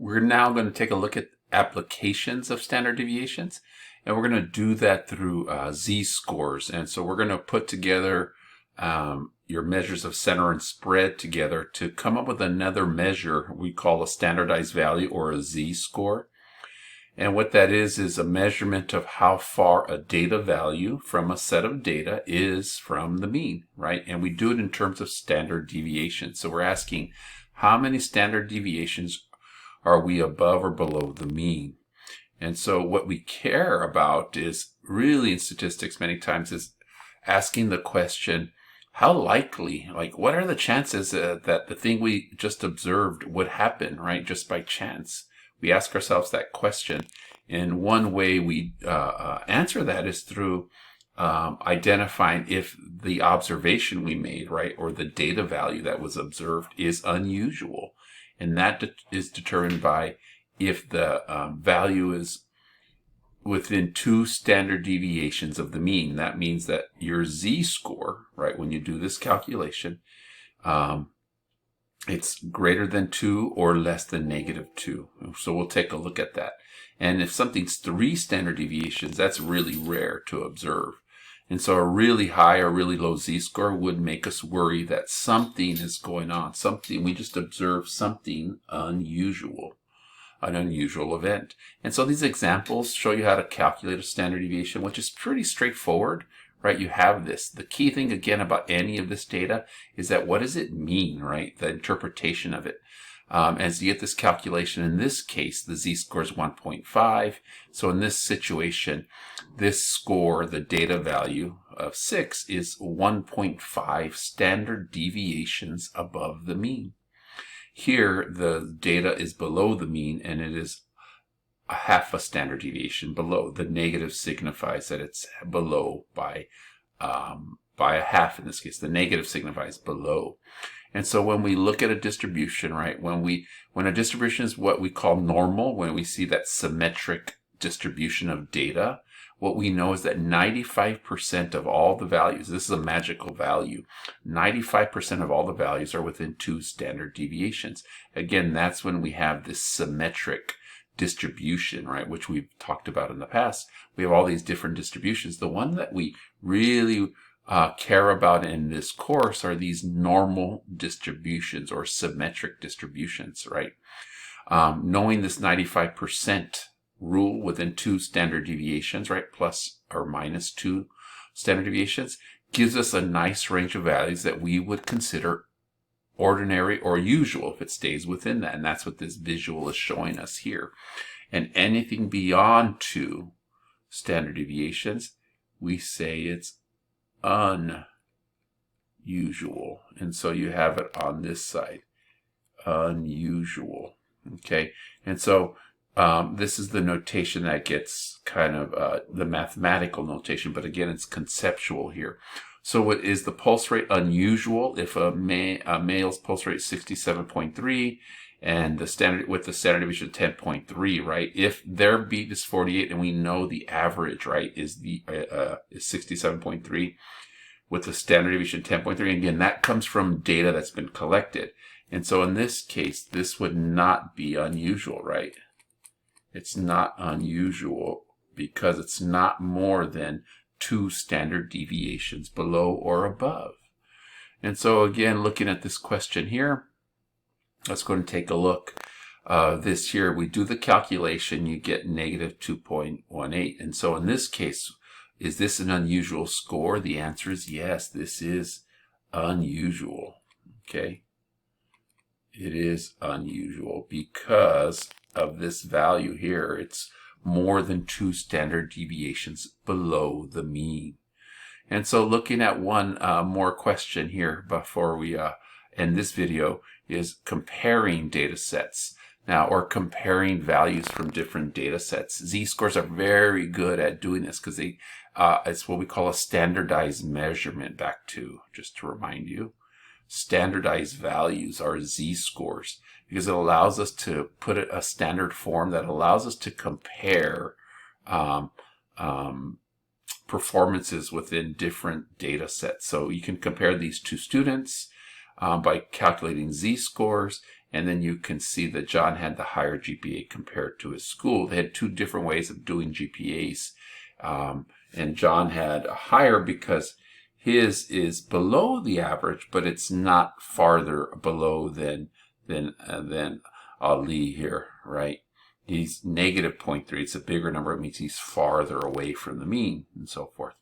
We're now going to take a look at applications of standard deviations, and we're going to do that through z-scores. And so we're going to put together your measures of center and spread together to come up with another measure we call a standardized value, or a z-score. And what that is a measurement of how far a data value from a set of data is from the mean, right? And we do it in terms of standard deviation. So we're asking, how many standard deviations are we above or below the mean? And so what we care about is really in statistics many times is asking the question, how likely, like what are the chances that the thing we just observed would happen, right? Just by chance. We ask ourselves that question. And one way we answer that is through identifying if the observation we made, right, or the data value that was observed is unusual. And that is determined by if the value is within 2 standard deviations of the mean. That means that your z-score, right, when you do this calculation, it's greater than 2 or less than -2. So we'll take a look at that. And if something's 3 standard deviations, that's really rare to observe. And so a really high or really low z-score would make us worry that something is going on. We just observed something unusual, an unusual event. And so these examples show you how to calculate a standard deviation, which is pretty straightforward, right? You have this. The key thing, again, about any of this data is that what does it mean, right? The interpretation of it. As you get this calculation, in this case, the z-score is 1.5. So in this situation, this score, the data value of 6, is 1.5 standard deviations above the mean. Here, the data is below the mean, and it is a half a standard deviation below. The negative signifies that it's below by a half in this case. The negative signifies below. And so when we look at a distribution, right, when a distribution is what we call normal, when we see that symmetric distribution of data, what we know is that 95% of all the values, this is a magical value, 95% of all the values are within 2 standard deviations. Again, that's when we have this symmetric distribution, right, which we've talked about in the past. We have all these different distributions. The one that we really care about in this course are these normal distributions or symmetric distributions, right? Knowing this 95% rule within 2 standard deviations, right, plus or minus 2 standard deviations, gives us a nice range of values that we would consider ordinary or usual if it stays within that. And that's what this visual is showing us here. And anything beyond 2 standard deviations, we say it's unusual. And so you have it on this side, unusual. Okay, and so this is the notation that gets kind of the mathematical notation, but again, it's conceptual here. So what is the pulse rate unusual? If a male's pulse rate is 67.3 and the standard deviation 10.3, right? If their beat is 48 and we know the average, right, is 67.3 with the standard deviation 10.3, again, that comes from data that's been collected. And so in this case, this would not be unusual, right? It's not unusual because it's not more than 2 standard deviations below or above. And so again, looking at this question here, let's go and take a look. This here, we do the calculation, you get -2.18. And so in this case, is this an unusual score? The answer is yes, this is unusual. Okay? It is unusual because of this value here. It's more than 2 standard deviations below the mean. And so looking at one more question here before we end this video is comparing data sets. Now, or comparing values from different data sets. Z-scores are very good at doing this because it's what we call a standardized measurement. Back to, just to remind you, standardized values are z-scores because it allows us to put a standard form that allows us to compare performances within different data sets. So you can compare these 2 students by calculating z-scores, And then you can see that John had the higher GPA compared to his school. They had two different ways of doing GPAs. And John had a higher because his is below the average, but it's not farther below than Ali here, right? He's negative 0.3. It's a bigger number. It means he's farther away from the mean and so forth.